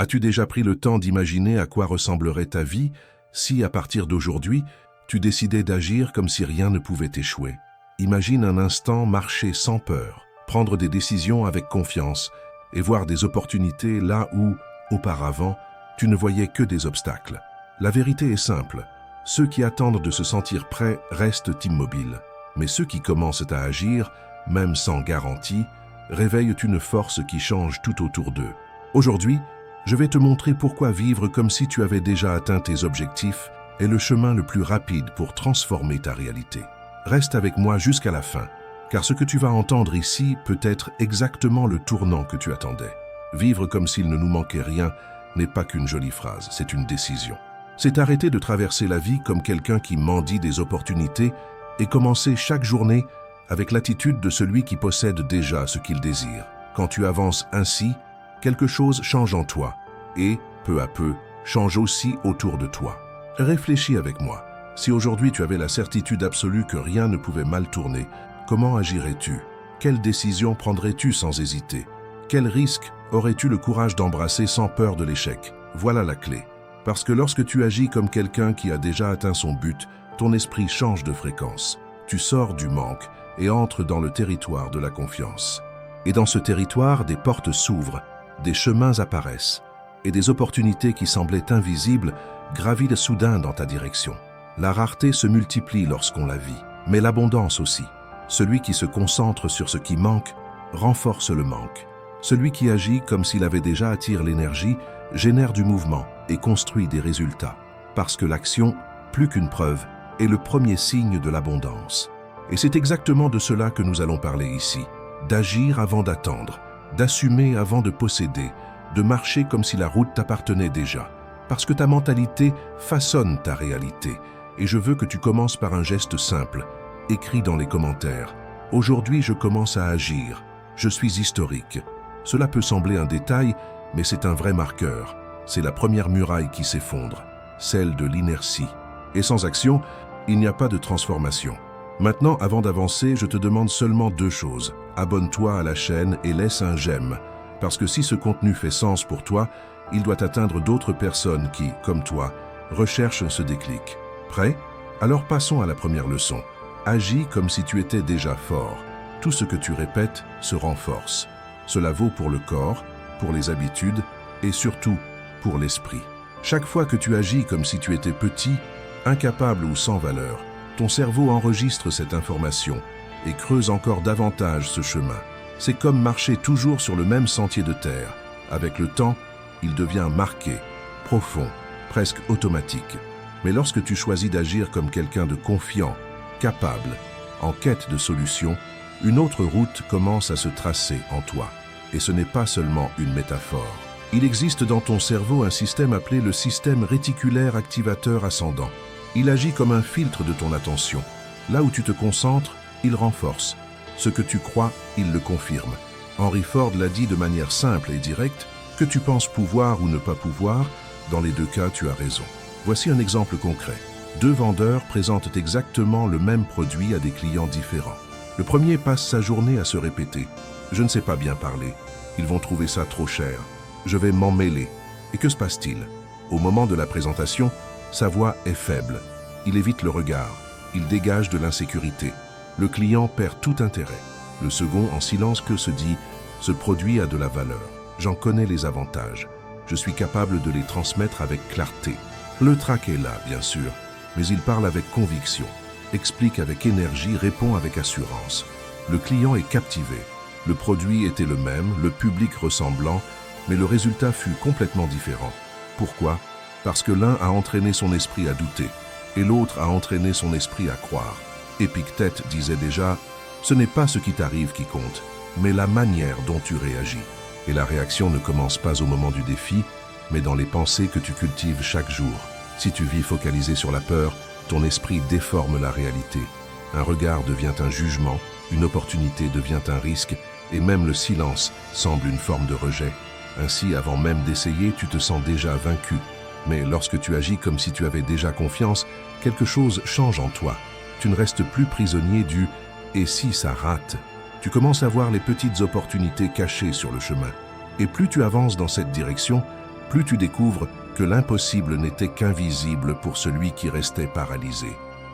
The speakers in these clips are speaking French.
As-tu déjà pris le temps d'imaginer à quoi ressemblerait ta vie si, à partir d'aujourd'hui, tu décidais d'agir comme si rien ne pouvait échouer? Imagine un instant marcher sans peur, prendre des décisions avec confiance et voir des opportunités là où, auparavant, tu ne voyais que des obstacles. La vérité est simple. Ceux qui attendent de se sentir prêts restent immobiles. Mais ceux qui commencent à agir, même sans garantie, réveillent une force qui change tout autour d'eux. Aujourd'hui, je vais te montrer pourquoi vivre comme si tu avais déjà atteint tes objectifs est le chemin le plus rapide pour transformer ta réalité. Reste avec moi jusqu'à la fin, car ce que tu vas entendre ici peut être exactement le tournant que tu attendais. Vivre comme s'il ne nous manquait rien n'est pas qu'une jolie phrase, c'est une décision. C'est arrêter de traverser la vie comme quelqu'un qui mendie des opportunités et commencer chaque journée avec l'attitude de celui qui possède déjà ce qu'il désire. Quand tu avances ainsi, quelque chose change en toi et, peu à peu, change aussi autour de toi. Réfléchis avec moi. Si aujourd'hui tu avais la certitude absolue que rien ne pouvait mal tourner, comment agirais-tu? Quelle décision prendrais-tu sans hésiter? Quel risque aurais-tu le courage d'embrasser sans peur de l'échec? Voilà la clé. Parce que lorsque tu agis comme quelqu'un qui a déjà atteint son but, ton esprit change de fréquence. Tu sors du manque et entres dans le territoire de la confiance. Et dans ce territoire, des portes s'ouvrent, des chemins apparaissent, et des opportunités qui semblaient invisibles gravitent soudain dans ta direction. La rareté se multiplie lorsqu'on la vit, mais l'abondance aussi. Celui qui se concentre sur ce qui manque renforce le manque. Celui qui agit comme s'il avait déjà attire l'énergie génère du mouvement et construit des résultats. Parce que l'action, plus qu'une preuve, est le premier signe de l'abondance. Et c'est exactement de cela que nous allons parler ici. D'agir avant d'attendre, d'assumer avant de posséder, de marcher comme si la route t'appartenait déjà. Parce que ta mentalité façonne ta réalité. Et je veux que tu commences par un geste simple. Écris dans les commentaires. Aujourd'hui, je commence à agir. Je suis historique. Cela peut sembler un détail, mais c'est un vrai marqueur. C'est la première muraille qui s'effondre, celle de l'inertie. Et sans action, il n'y a pas de transformation. Maintenant, avant d'avancer, je te demande seulement deux choses. Abonne-toi à la chaîne et laisse un j'aime. Parce que si ce contenu fait sens pour toi, il doit atteindre d'autres personnes qui, comme toi, recherchent ce déclic. Prêt? Alors passons à la première leçon. Agis comme si tu étais déjà fort. Tout ce que tu répètes se renforce. Cela vaut pour le corps, pour les habitudes et surtout pour l'esprit. Chaque fois que tu agis comme si tu étais petit, incapable ou sans valeur, ton cerveau enregistre cette information et creuse encore davantage ce chemin. C'est comme marcher toujours sur le même sentier de terre. Avec le temps, il devient marqué, profond, presque automatique. Mais lorsque tu choisis d'agir comme quelqu'un de confiant, capable, en quête de solutions, une autre route commence à se tracer en toi. Et ce n'est pas seulement une métaphore. Il existe dans ton cerveau un système appelé le système réticulaire activateur ascendant. Il agit comme un filtre de ton attention. Là où tu te concentres, il renforce. Ce que tu crois, il le confirme. Henry Ford l'a dit de manière simple et directe, que tu penses pouvoir ou ne pas pouvoir, dans les deux cas, tu as raison. Voici un exemple concret. Deux vendeurs présentent exactement le même produit à des clients différents. Le premier passe sa journée à se répéter. Je ne sais pas bien parler. Ils vont trouver ça trop cher. Je vais m'en mêler. Et que se passe-t-il? Au moment de la présentation, sa voix est faible. Il évite le regard. Il dégage de l'insécurité. Le client perd tout intérêt. Le second, en silence, que se dit « Ce produit a de la valeur. J'en connais les avantages. Je suis capable de les transmettre avec clarté. » Le trac est là, bien sûr, mais il parle avec conviction, explique avec énergie, répond avec assurance. Le client est captivé. Le produit était le même, le public ressemblant, mais le résultat fut complètement différent. Pourquoi? Parce que l'un a entraîné son esprit à douter, et l'autre a entraîné son esprit à croire. Épictète disait déjà « Ce n'est pas ce qui t'arrive qui compte, mais la manière dont tu réagis. » Et la réaction ne commence pas au moment du défi, mais dans les pensées que tu cultives chaque jour. Si tu vis focalisé sur la peur, ton esprit déforme la réalité. Un regard devient un jugement, une opportunité devient un risque, et même le silence semble une forme de rejet. Ainsi, avant même d'essayer, tu te sens déjà vaincu. Mais lorsque tu agis comme si tu avais déjà confiance, quelque chose change en toi. Tu ne restes plus prisonnier du « et si ça rate ?» Tu commences à voir les petites opportunités cachées sur le chemin. Et plus tu avances dans cette direction, plus tu découvres que l'impossible n'était qu'invisible pour celui qui restait paralysé.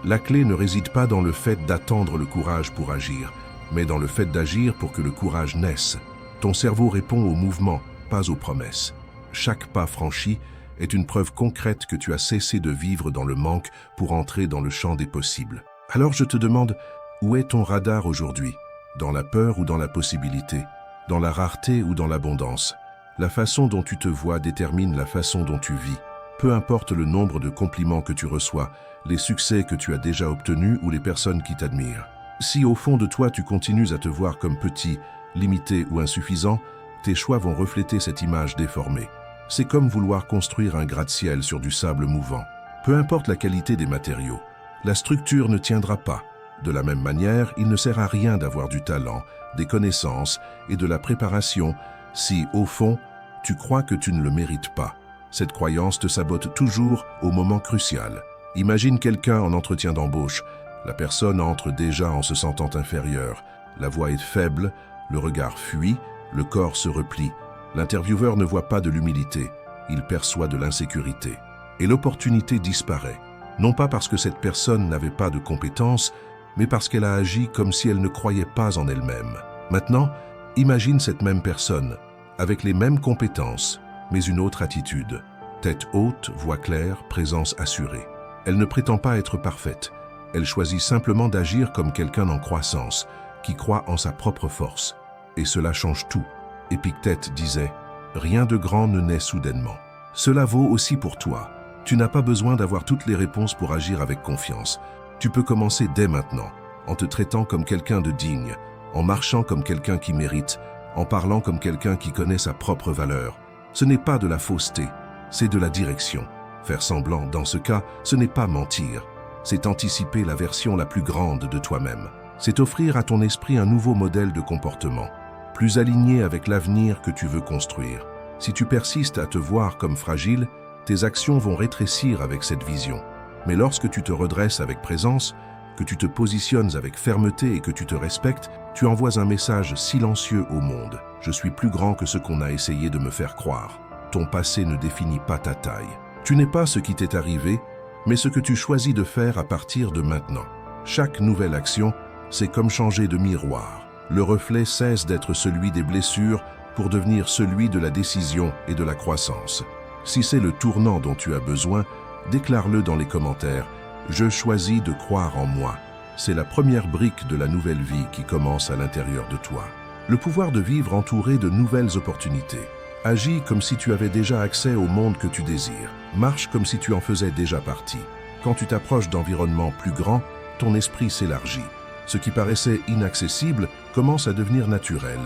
La clé ne réside pas dans le fait d'attendre le courage pour agir, mais dans le fait d'agir pour que le courage naisse. Ton cerveau répond aux mouvements, pas aux promesses. Chaque pas franchi est une preuve concrète que tu as cessé de vivre dans le manque pour entrer dans le champ des possibles. Alors je te demande, où est ton radar aujourd'hui? Dans la peur ou dans la possibilité? Dans la rareté ou dans l'abondance? La façon dont tu te vois détermine la façon dont tu vis. Peu importe le nombre de compliments que tu reçois, les succès que tu as déjà obtenus ou les personnes qui t'admirent. Si au fond de toi tu continues à te voir comme petit, limité ou insuffisant, tes choix vont refléter cette image déformée. C'est comme vouloir construire un gratte-ciel sur du sable mouvant. Peu importe la qualité des matériaux, la structure ne tiendra pas. De la même manière, il ne sert à rien d'avoir du talent, des connaissances et de la préparation si, au fond, tu crois que tu ne le mérites pas. Cette croyance te sabote toujours au moment crucial. Imagine quelqu'un en entretien d'embauche. La personne entre déjà en se sentant inférieure. La voix est faible, le regard fuit, le corps se replie. L'intervieweur ne voit pas de l'humilité, il perçoit de l'insécurité. Et l'opportunité disparaît. Non pas parce que cette personne n'avait pas de compétences, mais parce qu'elle a agi comme si elle ne croyait pas en elle-même. Maintenant, imagine cette même personne, avec les mêmes compétences, mais une autre attitude. Tête haute, voix claire, présence assurée. Elle ne prétend pas être parfaite. Elle choisit simplement d'agir comme quelqu'un en croissance, qui croit en sa propre force. Et cela change tout. Épictète disait « Rien de grand ne naît soudainement ». Cela vaut aussi pour toi. Tu n'as pas besoin d'avoir toutes les réponses pour agir avec confiance. Tu peux commencer dès maintenant, en te traitant comme quelqu'un de digne, en marchant comme quelqu'un qui mérite, en parlant comme quelqu'un qui connaît sa propre valeur. Ce n'est pas de la fausseté, c'est de la direction. Faire semblant, dans ce cas, ce n'est pas mentir. C'est anticiper la version la plus grande de toi-même. C'est offrir à ton esprit un nouveau modèle de comportement, plus aligné avec l'avenir que tu veux construire. Si tu persistes à te voir comme fragile, tes actions vont rétrécir avec cette vision. Mais lorsque tu te redresses avec présence, que tu te positionnes avec fermeté et que tu te respectes, tu envoies un message silencieux au monde. Je suis plus grand que ce qu'on a essayé de me faire croire. Ton passé ne définit pas ta taille. Tu n'es pas ce qui t'est arrivé, mais ce que tu choisis de faire à partir de maintenant. Chaque nouvelle action, c'est comme changer de miroir. Le reflet cesse d'être celui des blessures pour devenir celui de la décision et de la croissance. Si c'est le tournant dont tu as besoin, déclare-le dans les commentaires. Je choisis de croire en moi. C'est la première brique de la nouvelle vie qui commence à l'intérieur de toi. Le pouvoir de vivre entouré de nouvelles opportunités. Agis comme si tu avais déjà accès au monde que tu désires. Marche comme si tu en faisais déjà partie. Quand tu t'approches d'environnements plus grands, ton esprit s'élargit. Ce qui paraissait inaccessible commence à devenir naturel.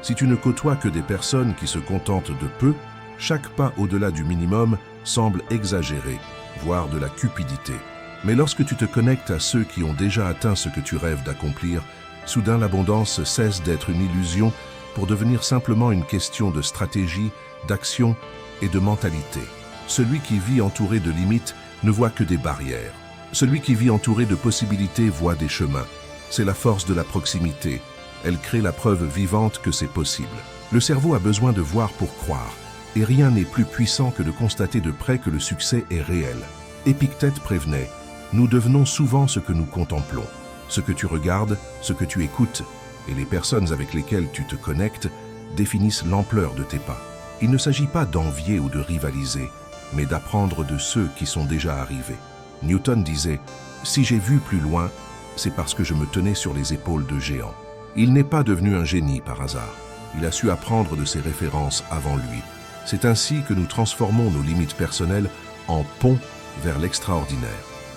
Si tu ne côtoies que des personnes qui se contentent de peu, chaque pas au-delà du minimum semble exagéré, voire de la cupidité. Mais lorsque tu te connectes à ceux qui ont déjà atteint ce que tu rêves d'accomplir, soudain l'abondance cesse d'être une illusion pour devenir simplement une question de stratégie, d'action et de mentalité. Celui qui vit entouré de limites ne voit que des barrières. Celui qui vit entouré de possibilités voit des chemins. C'est la force de la proximité. Elle crée la preuve vivante que c'est possible. Le cerveau a besoin de voir pour croire, et rien n'est plus puissant que de constater de près que le succès est réel. Épictète prévenait, nous devenons souvent ce que nous contemplons. Ce que tu regardes, ce que tu écoutes, et les personnes avec lesquelles tu te connectes définissent l'ampleur de tes pas. Il ne s'agit pas d'envier ou de rivaliser, mais d'apprendre de ceux qui sont déjà arrivés. Newton disait « Si j'ai vu plus loin, c'est parce que je me tenais sur les épaules de géants. » Il n'est pas devenu un génie par hasard. Il a su apprendre de ses références avant lui. C'est ainsi que nous transformons nos limites personnelles en ponts vers l'extraordinaire.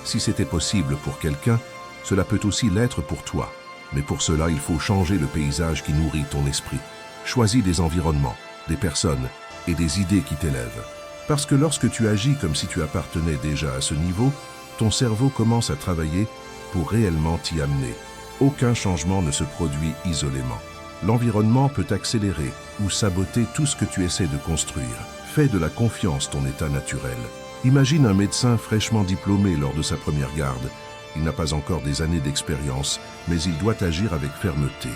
Si c'était possible pour quelqu'un, cela peut aussi l'être pour toi. Mais pour cela, il faut changer le paysage qui nourrit ton esprit. Choisis des environnements, des personnes et des idées qui t'élèvent. Parce que lorsque tu agis comme si tu appartenais déjà à ce niveau, ton cerveau commence à travailler pour réellement t'y amener. Aucun changement ne se produit isolément. L'environnement peut accélérer ou saboter tout ce que tu essaies de construire. Fais de la confiance ton état naturel. Imagine un médecin fraîchement diplômé lors de sa première garde. Il n'a pas encore des années d'expérience, mais il doit agir avec fermeté.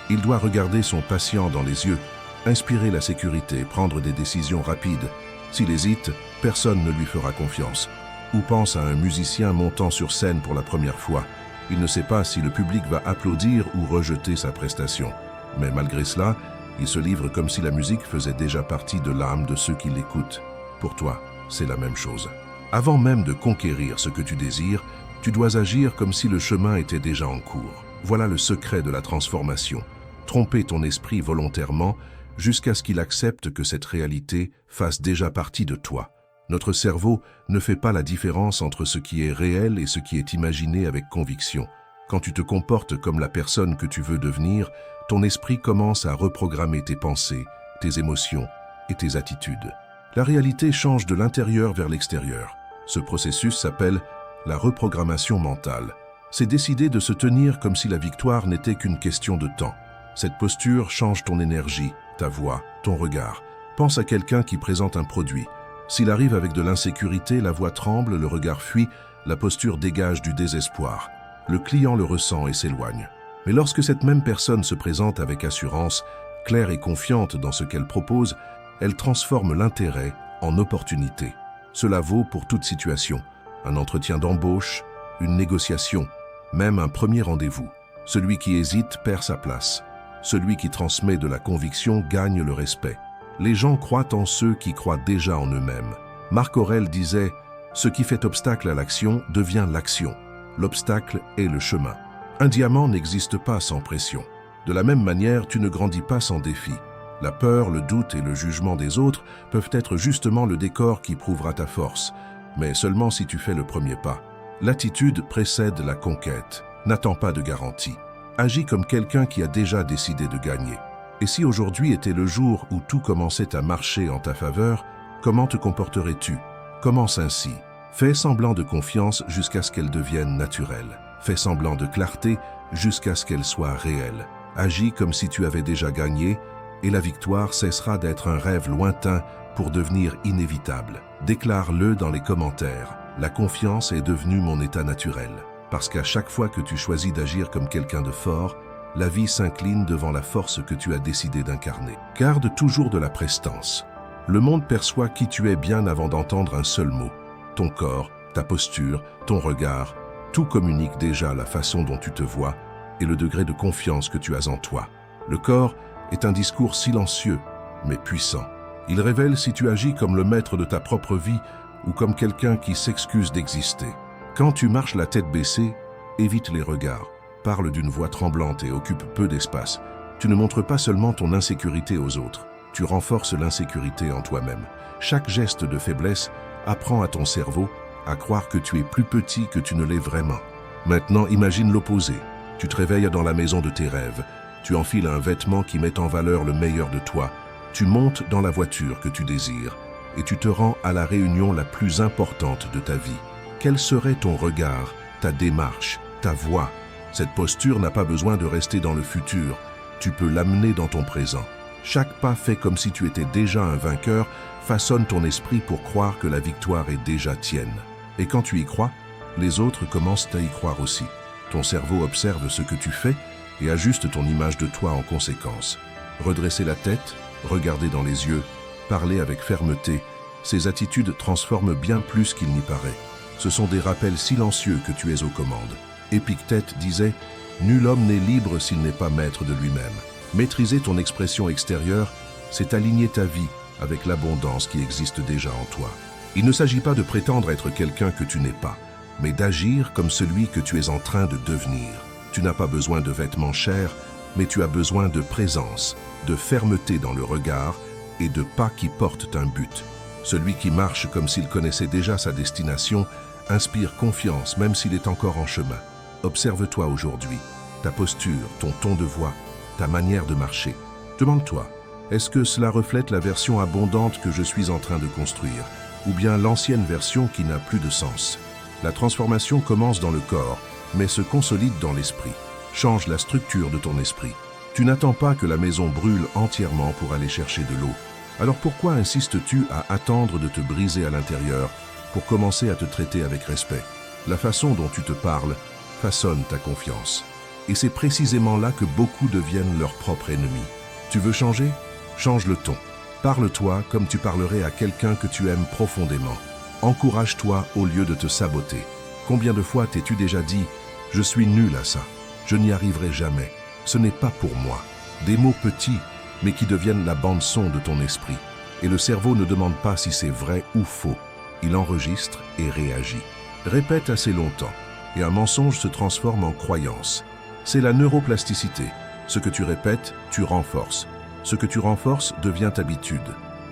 Il doit regarder son patient dans les yeux, inspirer la sécurité, prendre des décisions rapides. S'il hésite, personne ne lui fera confiance. Ou pense à un musicien montant sur scène pour la première fois. Il ne sait pas si le public va applaudir ou rejeter sa prestation. Mais malgré cela, il se livre comme si la musique faisait déjà partie de l'âme de ceux qui l'écoutent. Pour toi, c'est la même chose. Avant même de conquérir ce que tu désires, tu dois agir comme si le chemin était déjà en cours. Voilà le secret de la transformation. Tromper ton esprit volontairement jusqu'à ce qu'il accepte que cette réalité fasse déjà partie de toi. Notre cerveau ne fait pas la différence entre ce qui est réel et ce qui est imaginé avec conviction. Quand tu te comportes comme la personne que tu veux devenir, ton esprit commence à reprogrammer tes pensées, tes émotions et tes attitudes. La réalité change de l'intérieur vers l'extérieur. Ce processus s'appelle la reprogrammation mentale. C'est décider de se tenir comme si la victoire n'était qu'une question de temps. Cette posture change ton énergie, ta voix, ton regard. Pense à quelqu'un qui présente un produit. S'il arrive avec de l'insécurité, la voix tremble, le regard fuit, la posture dégage du désespoir. Le client le ressent et s'éloigne. Mais lorsque cette même personne se présente avec assurance, claire et confiante dans ce qu'elle propose, elle transforme l'intérêt en opportunité. Cela vaut pour toute situation. Un entretien d'embauche, une négociation, même un premier rendez-vous. Celui qui hésite perd sa place. Celui qui transmet de la conviction gagne le respect. Les gens croient en ceux qui croient déjà en eux-mêmes. Marc Aurèle disait « Ce qui fait obstacle à l'action devient l'action. L'obstacle est le chemin. » Un diamant n'existe pas sans pression. De la même manière, tu ne grandis pas sans défi. La peur, le doute et le jugement des autres peuvent être justement le décor qui prouvera ta force, mais seulement si tu fais le premier pas. L'attitude précède la conquête. N'attends pas de garantie. Agis comme quelqu'un qui a déjà décidé de gagner. Et si aujourd'hui était le jour où tout commençait à marcher en ta faveur, comment te comporterais-tu? Commence ainsi. Fais semblant de confiance jusqu'à ce qu'elle devienne naturelle. Fais semblant de clarté jusqu'à ce qu'elle soit réelle. Agis comme si tu avais déjà gagné et la victoire cessera d'être un rêve lointain pour devenir inévitable. Déclare-le dans les commentaires. La confiance est devenue mon état naturel. Parce qu'à chaque fois que tu choisis d'agir comme quelqu'un de fort, la vie s'incline devant la force que tu as décidé d'incarner. Garde toujours de la prestance. Le monde perçoit qui tu es bien avant d'entendre un seul mot. Ton corps, ta posture, ton regard, tout communique déjà la façon dont tu te vois et le degré de confiance que tu as en toi. Le corps est un discours silencieux, mais puissant. Il révèle si tu agis comme le maître de ta propre vie ou comme quelqu'un qui s'excuse d'exister. Quand tu marches la tête baissée, évite les regards. Parle d'une voix tremblante et occupe peu d'espace. Tu ne montres pas seulement ton insécurité aux autres, tu renforces l'insécurité en toi-même. Chaque geste de faiblesse apprend à ton cerveau à croire que tu es plus petit que tu ne l'es vraiment. Maintenant, imagine l'opposé. Tu te réveilles dans la maison de tes rêves. Tu enfiles un vêtement qui met en valeur le meilleur de toi. Tu montes dans la voiture que tu désires et tu te rends à la réunion la plus importante de ta vie. Quel serait ton regard, ta démarche, ta voix? Cette posture n'a pas besoin de rester dans le futur. Tu peux l'amener dans ton présent. Chaque pas fait comme si tu étais déjà un vainqueur façonne ton esprit pour croire que la victoire est déjà tienne. Et quand tu y crois, les autres commencent à y croire aussi. Ton cerveau observe ce que tu fais et ajuste ton image de toi en conséquence. Redresser la tête, regarder dans les yeux, parler avec fermeté, ces attitudes transforment bien plus qu'il n'y paraît. Ce sont des rappels silencieux que tu es aux commandes. Épictète disait « Nul homme n'est libre s'il n'est pas maître de lui-même ». Maîtriser ton expression extérieure, c'est aligner ta vie avec l'abondance qui existe déjà en toi. Il ne s'agit pas de prétendre être quelqu'un que tu n'es pas, mais d'agir comme celui que tu es en train de devenir. Tu n'as pas besoin de vêtements chers, mais tu as besoin de présence, de fermeté dans le regard et de pas qui portent un but. Celui qui marche comme s'il connaissait déjà sa destination inspire confiance même s'il est encore en chemin. Observe-toi aujourd'hui, ta posture, ton ton de voix, ta manière de marcher. Demande-toi, est-ce que cela reflète la version abondante que je suis en train de construire, ou bien l'ancienne version qui n'a plus de sens? La transformation commence dans le corps, mais se consolide dans l'esprit. Change la structure de ton esprit. Tu n'attends pas que la maison brûle entièrement pour aller chercher de l'eau. Alors pourquoi insistes-tu à attendre de te briser à l'intérieur pour commencer à te traiter avec respect? La façon dont tu te parles façonne ta confiance. Et c'est précisément là que beaucoup deviennent leur propre ennemi. Tu veux changer? Change le ton. Parle-toi comme tu parlerais à quelqu'un que tu aimes profondément. Encourage-toi au lieu de te saboter. Combien de fois t'es-tu déjà dit « Je suis nul à ça, je n'y arriverai jamais, ce n'est pas pour moi ». Des mots petits, mais qui deviennent la bande-son de ton esprit. Et le cerveau ne demande pas si c'est vrai ou faux. Il enregistre et réagit. Répète assez longtemps, et un mensonge se transforme en croyance. C'est la neuroplasticité. Ce que tu répètes, tu renforces. Ce que tu renforces devient habitude.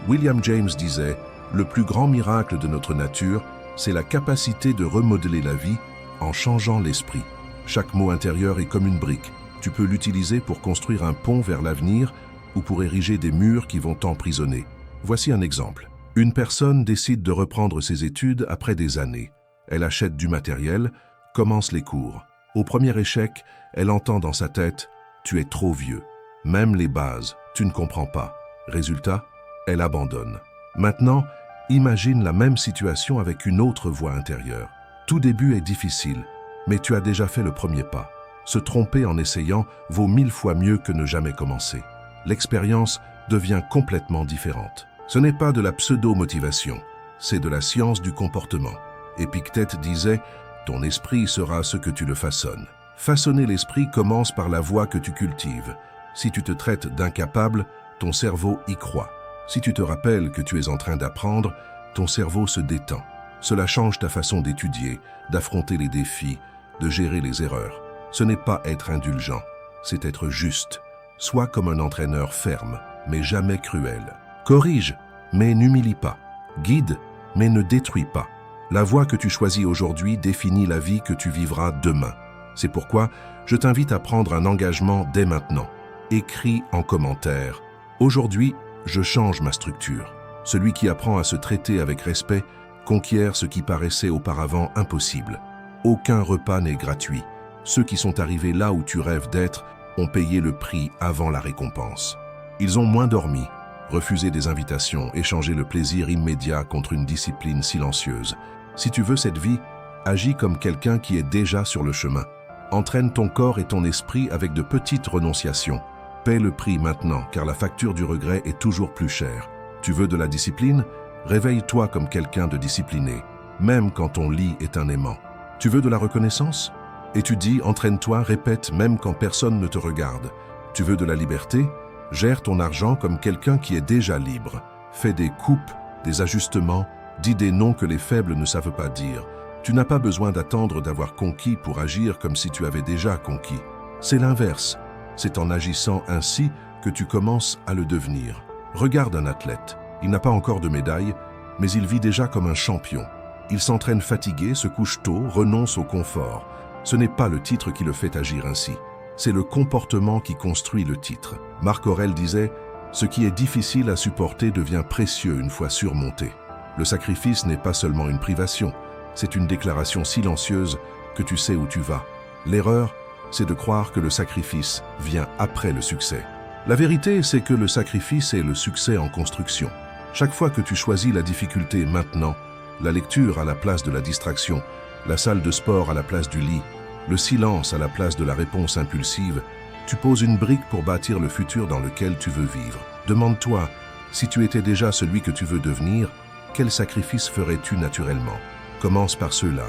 William James disait « Le plus grand miracle de notre nature, c'est la capacité de remodeler la vie en changeant l'esprit. Chaque mot intérieur est comme une brique. Tu peux l'utiliser pour construire un pont vers l'avenir ou pour ériger des murs qui vont t'emprisonner. » Voici un exemple. Une personne décide de reprendre ses études après des années. Elle achète du matériel, commence les cours. Au premier échec, elle entend dans sa tête « Tu es trop vieux. Même les bases, tu ne comprends pas. » Résultat, elle abandonne. Maintenant, imagine la même situation avec une autre voix intérieure. Tout début est difficile, mais tu as déjà fait le premier pas. Se tromper en essayant vaut 1000 fois mieux que ne jamais commencer. L'expérience devient complètement différente. Ce n'est pas de la pseudo-motivation, c'est de la science du comportement. Épictète disait « Ton esprit sera ce que tu le façonnes ». Façonner l'esprit commence par la voie que tu cultives. Si tu te traites d'incapable, ton cerveau y croit. Si tu te rappelles que tu es en train d'apprendre, ton cerveau se détend. Cela change ta façon d'étudier, d'affronter les défis, de gérer les erreurs. Ce n'est pas être indulgent, c'est être juste. Sois comme un entraîneur ferme, mais jamais cruel. Corrige, mais n'humilie pas. Guide, mais ne détruis pas. La voie que tu choisis aujourd'hui définit la vie que tu vivras demain. C'est pourquoi je t'invite à prendre un engagement dès maintenant. Écris en commentaire. Aujourd'hui, je change ma structure. Celui qui apprend à se traiter avec respect conquiert ce qui paraissait auparavant impossible. Aucun repas n'est gratuit. Ceux qui sont arrivés là où tu rêves d'être ont payé le prix avant la récompense. Ils ont moins dormi, refusé des invitations, échangé le plaisir immédiat contre une discipline silencieuse. Si tu veux cette vie, agis comme quelqu'un qui est déjà sur le chemin. Entraîne ton corps et ton esprit avec de petites renonciations. Paie le prix maintenant, car la facture du regret est toujours plus chère. Tu veux de la discipline? Réveille-toi comme quelqu'un de discipliné, même quand ton lit est un aimant. Tu veux de la reconnaissance? Étudie, entraîne-toi, répète même quand personne ne te regarde. Tu veux de la liberté? Gère ton argent comme quelqu'un qui est déjà libre. Fais des coupes, des ajustements, dis des noms que les faibles ne savent pas dire. Tu n'as pas besoin d'attendre d'avoir conquis pour agir comme si tu avais déjà conquis. C'est l'inverse. C'est en agissant ainsi que tu commences à le devenir. Regarde un athlète. Il n'a pas encore de médaille, mais il vit déjà comme un champion. Il s'entraîne fatigué, se couche tôt, renonce au confort. Ce n'est pas le titre qui le fait agir ainsi. C'est le comportement qui construit le titre. Marc Aurèle disait « Ce qui est difficile à supporter devient précieux une fois surmonté ». Le sacrifice n'est pas seulement une privation, c'est une déclaration silencieuse que tu sais où tu vas. L'erreur, c'est de croire que le sacrifice vient après le succès. La vérité, c'est que le sacrifice est le succès en construction. Chaque fois que tu choisis la difficulté maintenant, la lecture à la place de la distraction, la salle de sport à la place du lit, le silence à la place de la réponse impulsive, tu poses une brique pour bâtir le futur dans lequel tu veux vivre. Demande-toi, si tu étais déjà celui que tu veux devenir, quel sacrifice ferais-tu naturellement? Commence par ceux-là,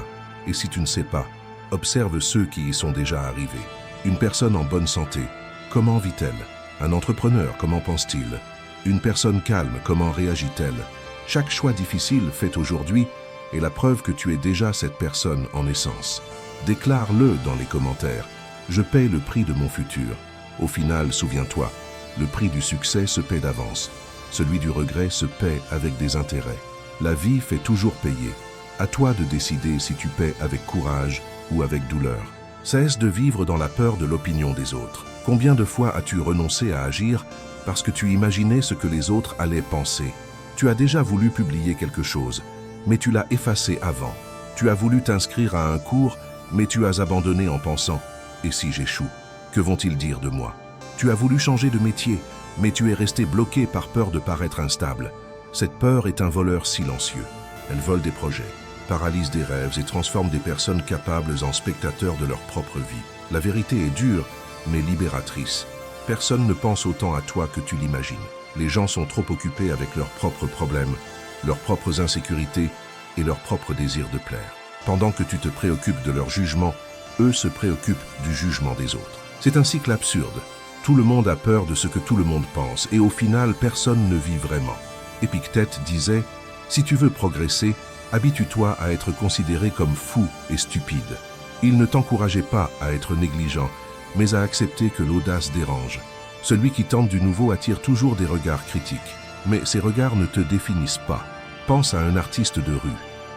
et si tu ne sais pas, observe ceux qui y sont déjà arrivés. Une personne en bonne santé, comment vit-elle? Un entrepreneur, comment pense-t-il? Une personne calme, comment réagit-elle? Chaque choix difficile fait aujourd'hui est la preuve que tu es déjà cette personne en essence. Déclare-le dans les commentaires. Je paie le prix de mon futur. Au final, souviens-toi, le prix du succès se paie d'avance. Celui du regret se paie avec des intérêts. La vie fait toujours payer. À toi de décider si tu paies avec courage ou avec douleur. Cesse de vivre dans la peur de l'opinion des autres. Combien de fois as-tu renoncé à agir parce que tu imaginais ce que les autres allaient penser? Tu as déjà voulu publier quelque chose, mais tu l'as effacé avant. Tu as voulu t'inscrire à un cours, mais tu as abandonné en pensant « Et si j'échoue? Que vont-ils dire de moi ?» Tu as voulu changer de métier, mais tu es resté bloqué par peur de paraître instable. Cette peur est un voleur silencieux. Elle vole des projets, paralyse des rêves et transforme des personnes capables en spectateurs de leur propre vie. La vérité est dure, mais libératrice. Personne ne pense autant à toi que tu l'imagines. Les gens sont trop occupés avec leurs propres problèmes, leurs propres insécurités et leurs propres désirs de plaire. Pendant que tu te préoccupes de leur jugement, eux se préoccupent du jugement des autres. C'est un cycle absurde. Tout le monde a peur de ce que tout le monde pense et au final, personne ne vit vraiment. Épictète disait « Si tu veux progresser, habitue-toi à être considéré comme fou et stupide. » Il ne t'encourageait pas à être négligent, mais à accepter que l'audace dérange. Celui qui tente du nouveau attire toujours des regards critiques. Mais ces regards ne te définissent pas. Pense à un artiste de rue.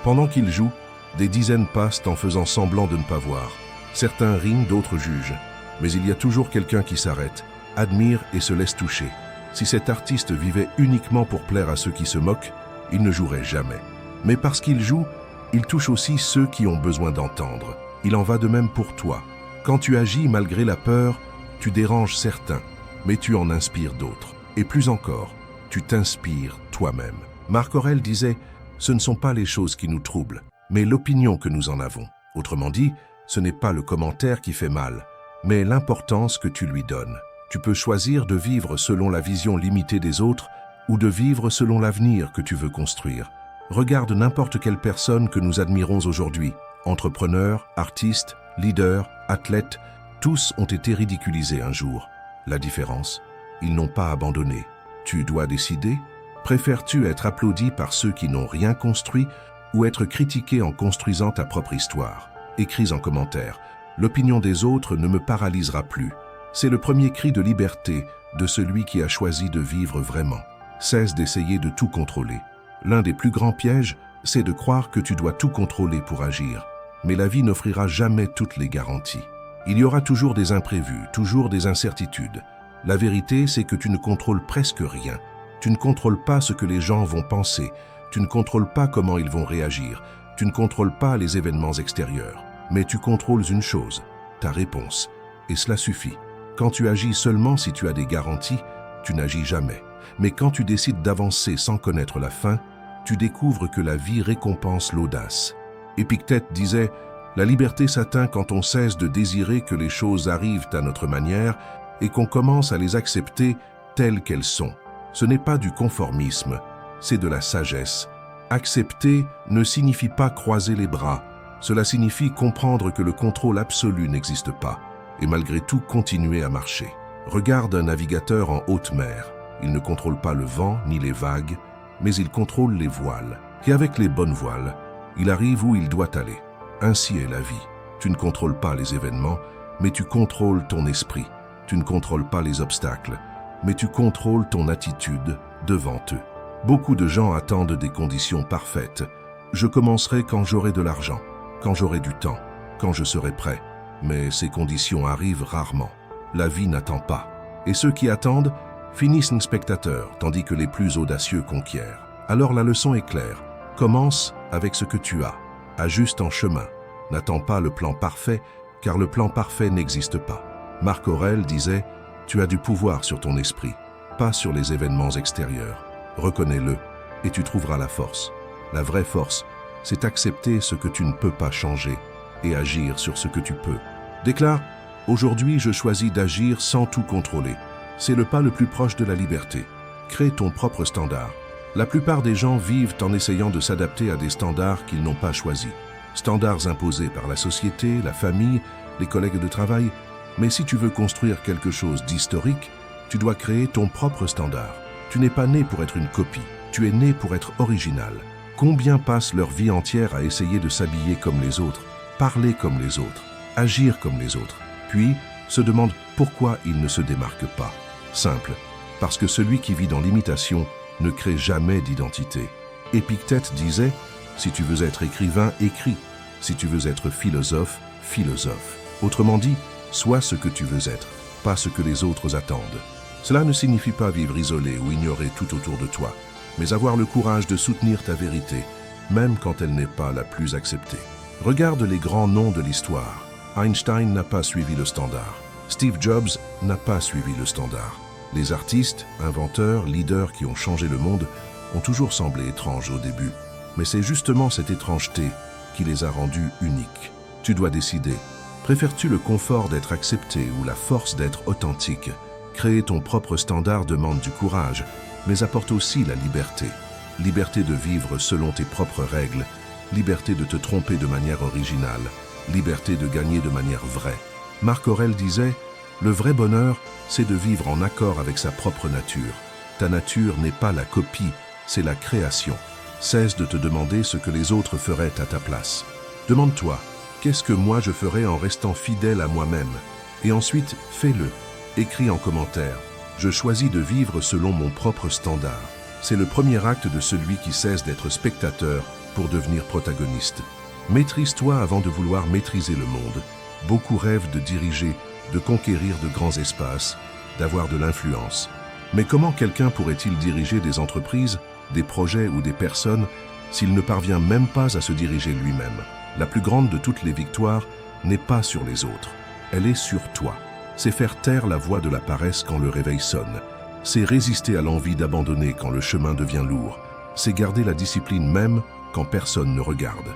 Pendant qu'il joue, des dizaines passent en faisant semblant de ne pas voir. Certains rient, d'autres jugent. Mais il y a toujours quelqu'un qui s'arrête, admire et se laisse toucher. Si cet artiste vivait uniquement pour plaire à ceux qui se moquent, il ne jouerait jamais. Mais parce qu'il joue, il touche aussi ceux qui ont besoin d'entendre. Il en va de même pour toi. Quand tu agis malgré la peur, tu déranges certains, mais tu en inspires d'autres. Et plus encore, tu t'inspires toi-même. Marc Aurèle disait « Ce ne sont pas les choses qui nous troublent, mais l'opinion que nous en avons. » Autrement dit, ce n'est pas le commentaire qui fait mal, mais l'importance que tu lui donnes. Tu peux choisir de vivre selon la vision limitée des autres ou de vivre selon l'avenir que tu veux construire. Regarde n'importe quelle personne que nous admirons aujourd'hui. Entrepreneurs, artistes, leaders, athlètes, tous ont été ridiculisés un jour. La différence, ils n'ont pas abandonné. Tu dois décider. Préfères-tu être applaudi par ceux qui n'ont rien construit ou être critiqué en construisant ta propre histoire? Écris en commentaire. L'opinion des autres ne me paralysera plus. C'est le premier cri de liberté de celui qui a choisi de vivre vraiment. Cesse d'essayer de tout contrôler. L'un des plus grands pièges, c'est de croire que tu dois tout contrôler pour agir. Mais la vie n'offrira jamais toutes les garanties. Il y aura toujours des imprévus, toujours des incertitudes. La vérité, c'est que tu ne contrôles presque rien. Tu ne contrôles pas ce que les gens vont penser. Tu ne contrôles pas comment ils vont réagir. Tu ne contrôles pas les événements extérieurs. Mais tu contrôles une chose, ta réponse. Et cela suffit. Quand tu agis seulement si tu as des garanties, tu n'agis jamais. Mais quand tu décides d'avancer sans connaître la fin, tu découvres que la vie récompense l'audace. Épictète disait « La liberté s'atteint quand on cesse de désirer que les choses arrivent à notre manière et qu'on commence à les accepter telles qu'elles sont. » Ce n'est pas du conformisme, c'est de la sagesse. Accepter ne signifie pas croiser les bras. Cela signifie comprendre que le contrôle absolu n'existe pas et malgré tout continuer à marcher. Regarde un navigateur en haute mer. Il ne contrôle pas le vent ni les vagues, mais il contrôle les voiles. Et avec les bonnes voiles, il arrive où il doit aller. Ainsi est la vie. Tu ne contrôles pas les événements, mais tu contrôles ton esprit. Tu ne contrôles pas les obstacles, mais tu contrôles ton attitude devant eux. Beaucoup de gens attendent des conditions parfaites. Je commencerai quand j'aurai de l'argent, quand j'aurai du temps, quand je serai prêt. Mais ces conditions arrivent rarement. La vie n'attend pas. Et ceux qui attendent finissent spectateurs, tandis que les plus audacieux conquièrent. Alors la leçon est claire. Commence avec ce que tu as. Ajuste en chemin. N'attends pas le plan parfait, car le plan parfait n'existe pas. Marc Aurèle disait « Tu as du pouvoir sur ton esprit, pas sur les événements extérieurs. Reconnais-le et tu trouveras la force. La vraie force, c'est accepter ce que tu ne peux pas changer et agir sur ce que tu peux. » Déclare « Aujourd'hui, je choisis d'agir sans tout contrôler. C'est le pas le plus proche de la liberté. Crée ton propre standard. » La plupart des gens vivent en essayant de s'adapter à des standards qu'ils n'ont pas choisis. Standards imposés par la société, la famille, les collègues de travail. Mais si tu veux construire quelque chose d'historique, tu dois créer ton propre standard. Tu n'es pas né pour être une copie, tu es né pour être original. Combien passent leur vie entière à essayer de s'habiller comme les autres, parler comme les autres, agir comme les autres, puis se demandent pourquoi ils ne se démarquent pas. Simple, parce que celui qui vit dans l'imitation ne crée jamais d'identité. Épictète disait « Si tu veux être écrivain, écris. Si tu veux être philosophe, philosophe. » Autrement dit, sois ce que tu veux être, pas ce que les autres attendent. Cela ne signifie pas vivre isolé ou ignorer tout autour de toi, mais avoir le courage de soutenir ta vérité, même quand elle n'est pas la plus acceptée. Regarde les grands noms de l'histoire. Einstein n'a pas suivi le standard. Steve Jobs n'a pas suivi le standard. Les artistes, inventeurs, leaders qui ont changé le monde ont toujours semblé étranges au début. Mais c'est justement cette étrangeté qui les a rendus uniques. Tu dois décider. Préfères-tu le confort d'être accepté ou la force d'être authentique? Créer ton propre standard demande du courage, mais apporte aussi la liberté. Liberté de vivre selon tes propres règles, liberté de te tromper de manière originale, liberté de gagner de manière vraie. Marc Aurèle disait « Le vrai bonheur, c'est de vivre en accord avec sa propre nature. Ta nature n'est pas la copie, c'est la création. Cesse de te demander ce que les autres feraient à ta place. Demande-toi, qu'est-ce que moi je ferais en restant fidèle à moi-même? Et ensuite, fais-le. Écris en commentaire. Je choisis de vivre selon mon propre standard. C'est le premier acte de celui qui cesse d'être spectateur pour devenir protagoniste. Maîtrise-toi avant de vouloir maîtriser le monde. Beaucoup rêvent de diriger, de conquérir de grands espaces, d'avoir de l'influence. Mais comment quelqu'un pourrait-il diriger des entreprises, des projets ou des personnes s'il ne parvient même pas à se diriger lui-même? La plus grande de toutes les victoires n'est pas sur les autres, elle est sur toi. C'est faire taire la voix de la paresse quand le réveil sonne. C'est résister à l'envie d'abandonner quand le chemin devient lourd. C'est garder la discipline même quand personne ne regarde.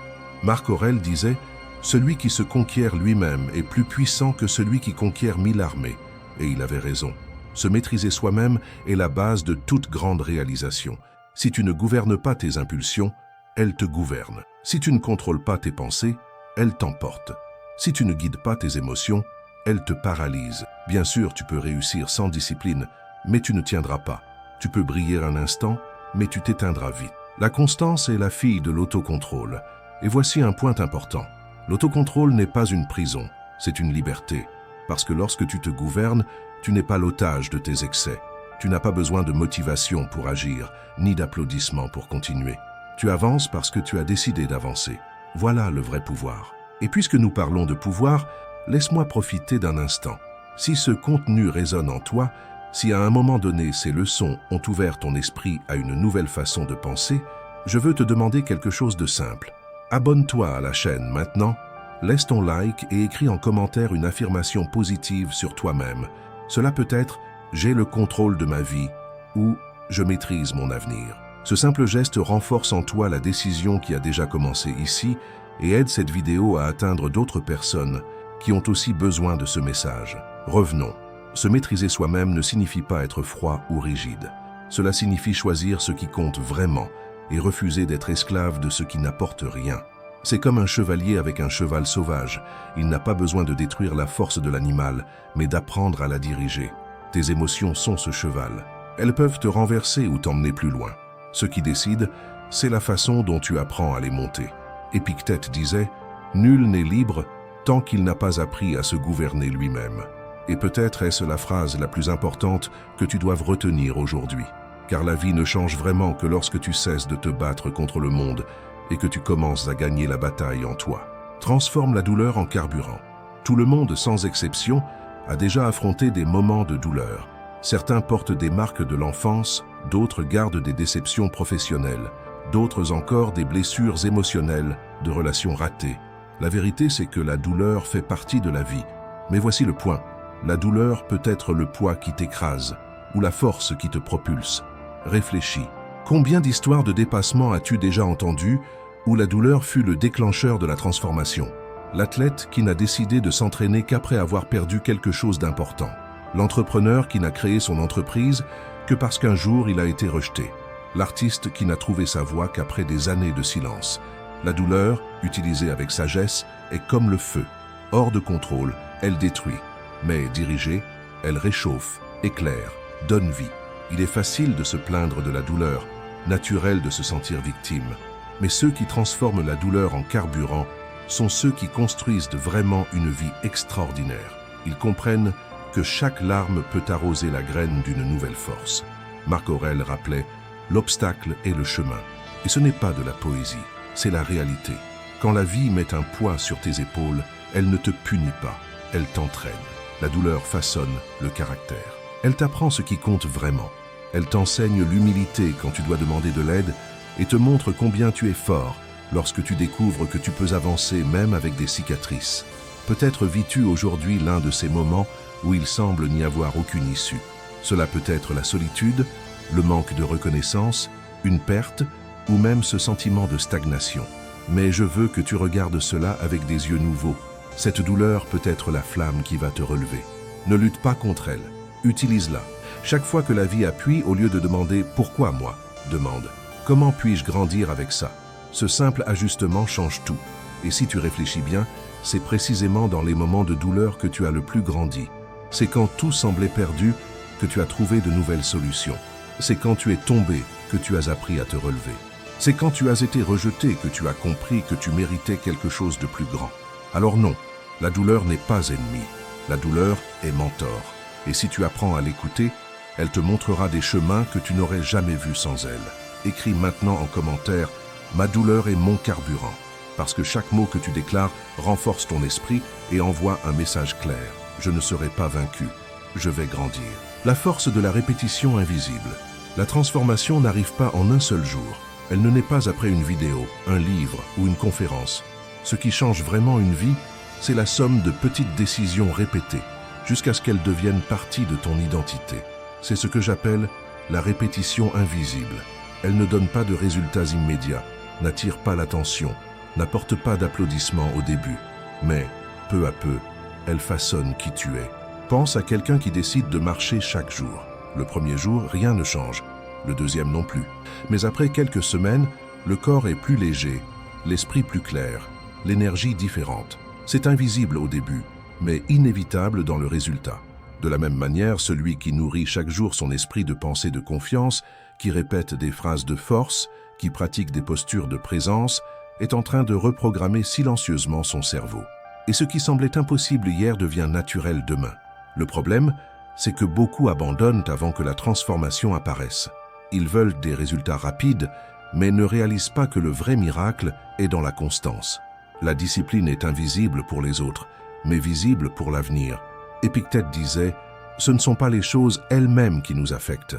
Marc Aurèle disait « Celui qui se conquiert lui-même est plus puissant que celui qui conquiert 1000 armées ». Et il avait raison. Se maîtriser soi-même est la base de toute grande réalisation. Si tu ne gouvernes pas tes impulsions, elles te gouvernent. Si tu ne contrôles pas tes pensées, elles t'emportent. Si tu ne guides pas tes émotions, elles te paralysent. Bien sûr, tu peux réussir sans discipline, mais tu ne tiendras pas. Tu peux briller un instant, mais tu t'éteindras vite. La constance est la fille de l'autocontrôle. Et voici un point important. L'autocontrôle n'est pas une prison, c'est une liberté. Parce que lorsque tu te gouvernes, tu n'es pas l'otage de tes excès. Tu n'as pas besoin de motivation pour agir, ni d'applaudissements pour continuer. Tu avances parce que tu as décidé d'avancer. Voilà le vrai pouvoir. Et puisque nous parlons de pouvoir, laisse-moi profiter d'un instant. Si ce contenu résonne en toi, si à un moment donné ces leçons ont ouvert ton esprit à une nouvelle façon de penser, je veux te demander quelque chose de simple. Abonne-toi à la chaîne maintenant, laisse ton like et écris en commentaire une affirmation positive sur toi-même. Cela peut être « J'ai le contrôle de ma vie » ou « Je maîtrise mon avenir ». Ce simple geste renforce en toi la décision qui a déjà commencé ici et aide cette vidéo à atteindre d'autres personnes qui ont aussi besoin de ce message. Revenons. Se maîtriser soi-même ne signifie pas être froid ou rigide. Cela signifie choisir ce qui compte vraiment et refuser d'être esclave de ce qui n'apporte rien. C'est comme un chevalier avec un cheval sauvage. Il n'a pas besoin de détruire la force de l'animal, mais d'apprendre à la diriger. Tes émotions sont ce cheval. Elles peuvent te renverser ou t'emmener plus loin. Ce qui décide, c'est la façon dont tu apprends à les monter. Épictète disait « Nul n'est libre tant qu'il n'a pas appris à se gouverner lui-même ». Et peut-être est-ce la phrase la plus importante que tu doives retenir aujourd'hui. Car la vie ne change vraiment que lorsque tu cesses de te battre contre le monde et que tu commences à gagner la bataille en toi. Transforme la douleur en carburant. Tout le monde, sans exception, a déjà affronté des moments de douleur. Certains portent des marques de l'enfance, d'autres gardent des déceptions professionnelles, d'autres encore des blessures émotionnelles, de relations ratées. La vérité, c'est que la douleur fait partie de la vie. Mais voici le point. La douleur peut être le poids qui t'écrase ou la force qui te propulse. Réfléchis. Combien d'histoires de dépassement as-tu déjà entendues où la douleur fut le déclencheur de la transformation? L'athlète qui n'a décidé de s'entraîner qu'après avoir perdu quelque chose d'important. L'entrepreneur qui n'a créé son entreprise que parce qu'un jour il a été rejeté. L'artiste qui n'a trouvé sa voix qu'après des années de silence. La douleur, utilisée avec sagesse, est comme le feu. Hors de contrôle, elle détruit. Mais dirigée, elle réchauffe, éclaire, donne vie. Il est facile de se plaindre de la douleur, naturel de se sentir victime. Mais ceux qui transforment la douleur en carburant sont ceux qui construisent vraiment une vie extraordinaire. Ils comprennent que chaque larme peut arroser la graine d'une nouvelle force. Marc Aurèle rappelait « L'obstacle est le chemin ». Et ce n'est pas de la poésie, c'est la réalité. Quand la vie met un poids sur tes épaules, elle ne te punit pas, elle t'entraîne. La douleur façonne le caractère. Elle t'apprend ce qui compte vraiment. Elle t'enseigne l'humilité quand tu dois demander de l'aide et te montre combien tu es fort lorsque tu découvres que tu peux avancer même avec des cicatrices. Peut-être vis-tu aujourd'hui l'un de ces moments où il semble n'y avoir aucune issue. Cela peut être la solitude, le manque de reconnaissance, une perte ou même ce sentiment de stagnation. Mais je veux que tu regardes cela avec des yeux nouveaux. Cette douleur peut être la flamme qui va te relever. Ne lutte pas contre elle. Utilise-la. Chaque fois que la vie appuie, au lieu de demander « Pourquoi moi ?», demande « Comment puis-je grandir avec ça ?» Ce simple ajustement change tout. Et si tu réfléchis bien, c'est précisément dans les moments de douleur que tu as le plus grandi. C'est quand tout semblait perdu que tu as trouvé de nouvelles solutions. C'est quand tu es tombé que tu as appris à te relever. C'est quand tu as été rejeté que tu as compris que tu méritais quelque chose de plus grand. Alors non, la douleur n'est pas ennemie. La douleur est mentor. Et si tu apprends à l'écouter, elle te montrera des chemins que tu n'aurais jamais vus sans elle. Écris maintenant en commentaire « Ma douleur est mon carburant » parce que chaque mot que tu déclares renforce ton esprit et envoie un message clair. Je ne serai pas vaincu, je vais grandir. La force de la répétition invisible. La transformation n'arrive pas en un seul jour. Elle ne naît pas après une vidéo, un livre ou une conférence. Ce qui change vraiment une vie, c'est la somme de petites décisions répétées, jusqu'à ce qu'elles deviennent partie de ton identité. C'est ce que j'appelle la répétition invisible. Elle ne donne pas de résultats immédiats, n'attire pas l'attention, n'apporte pas d'applaudissements au début, mais, peu à peu, elle façonne qui tu es. Pense à quelqu'un qui décide de marcher chaque jour. Le premier jour, rien ne change, le deuxième non plus. Mais après quelques semaines, le corps est plus léger, l'esprit plus clair, l'énergie différente. C'est invisible au début, mais inévitable dans le résultat. De la même manière, celui qui nourrit chaque jour son esprit de pensée de confiance, qui répète des phrases de force, qui pratique des postures de présence, est en train de reprogrammer silencieusement son cerveau. Et ce qui semblait impossible hier devient naturel demain. Le problème, c'est que beaucoup abandonnent avant que la transformation apparaisse. Ils veulent des résultats rapides, mais ne réalisent pas que le vrai miracle est dans la constance. La discipline est invisible pour les autres, mais visible pour l'avenir. Épictète disait « Ce ne sont pas les choses elles-mêmes qui nous affectent,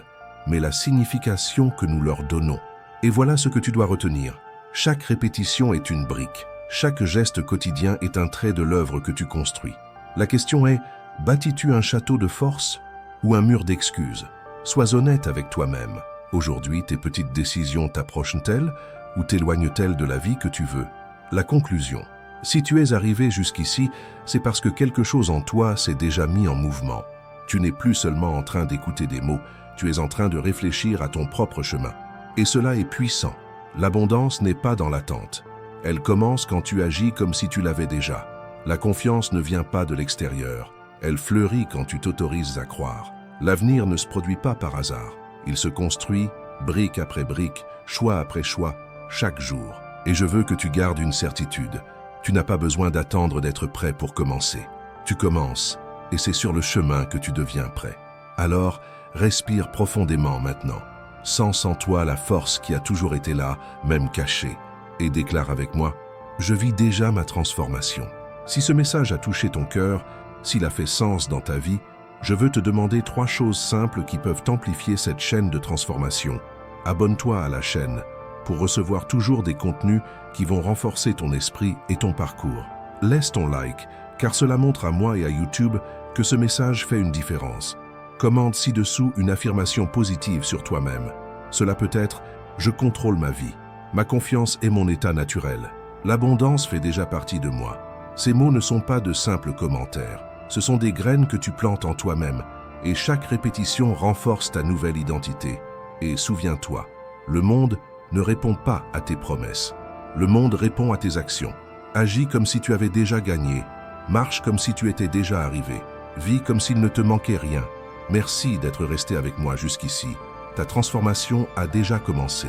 mais la signification que nous leur donnons. » Et voilà ce que tu dois retenir. Chaque répétition est une brique. Chaque geste quotidien est un trait de l'œuvre que tu construis. La question est, bâtis-tu un château de force ou un mur d'excuses? Sois honnête avec toi-même. Aujourd'hui, tes petites décisions t'approchent-elles ou t'éloignent-elles de la vie que tu veux? La conclusion. Si tu es arrivé jusqu'ici, c'est parce que quelque chose en toi s'est déjà mis en mouvement. Tu n'es plus seulement en train d'écouter des mots, tu es en train de réfléchir à ton propre chemin. Et cela est puissant. L'abondance n'est pas dans l'attente. Elle commence quand tu agis comme si tu l'avais déjà. La confiance ne vient pas de l'extérieur. Elle fleurit quand tu t'autorises à croire. L'avenir ne se produit pas par hasard. Il se construit, brique après brique, choix après choix, chaque jour. Et je veux que tu gardes une certitude. Tu n'as pas besoin d'attendre d'être prêt pour commencer. Tu commences, et c'est sur le chemin que tu deviens prêt. Alors, respire profondément maintenant. Sens en toi la force qui a toujours été là, même cachée, et déclare avec moi « Je vis déjà ma transformation ». Si ce message a touché ton cœur, s'il a fait sens dans ta vie, je veux te demander 3 choses simples qui peuvent amplifier cette chaîne de transformation. Abonne-toi à la chaîne pour recevoir toujours des contenus qui vont renforcer ton esprit et ton parcours. Laisse ton like, car cela montre à moi et à YouTube que ce message fait une différence. Commente ci-dessous une affirmation positive sur toi-même. Cela peut être « Je contrôle ma vie. Ma confiance est mon état naturel. L'abondance fait déjà partie de moi. » Ces mots ne sont pas de simples commentaires. Ce sont des graines que tu plantes en toi-même et chaque répétition renforce ta nouvelle identité. Et souviens-toi, le monde ne répond pas à tes promesses. Le monde répond à tes actions. Agis comme si tu avais déjà gagné. Marche comme si tu étais déjà arrivé. Vis comme s'il ne te manquait rien. Merci d'être resté avec moi jusqu'ici. Ta transformation a déjà commencé.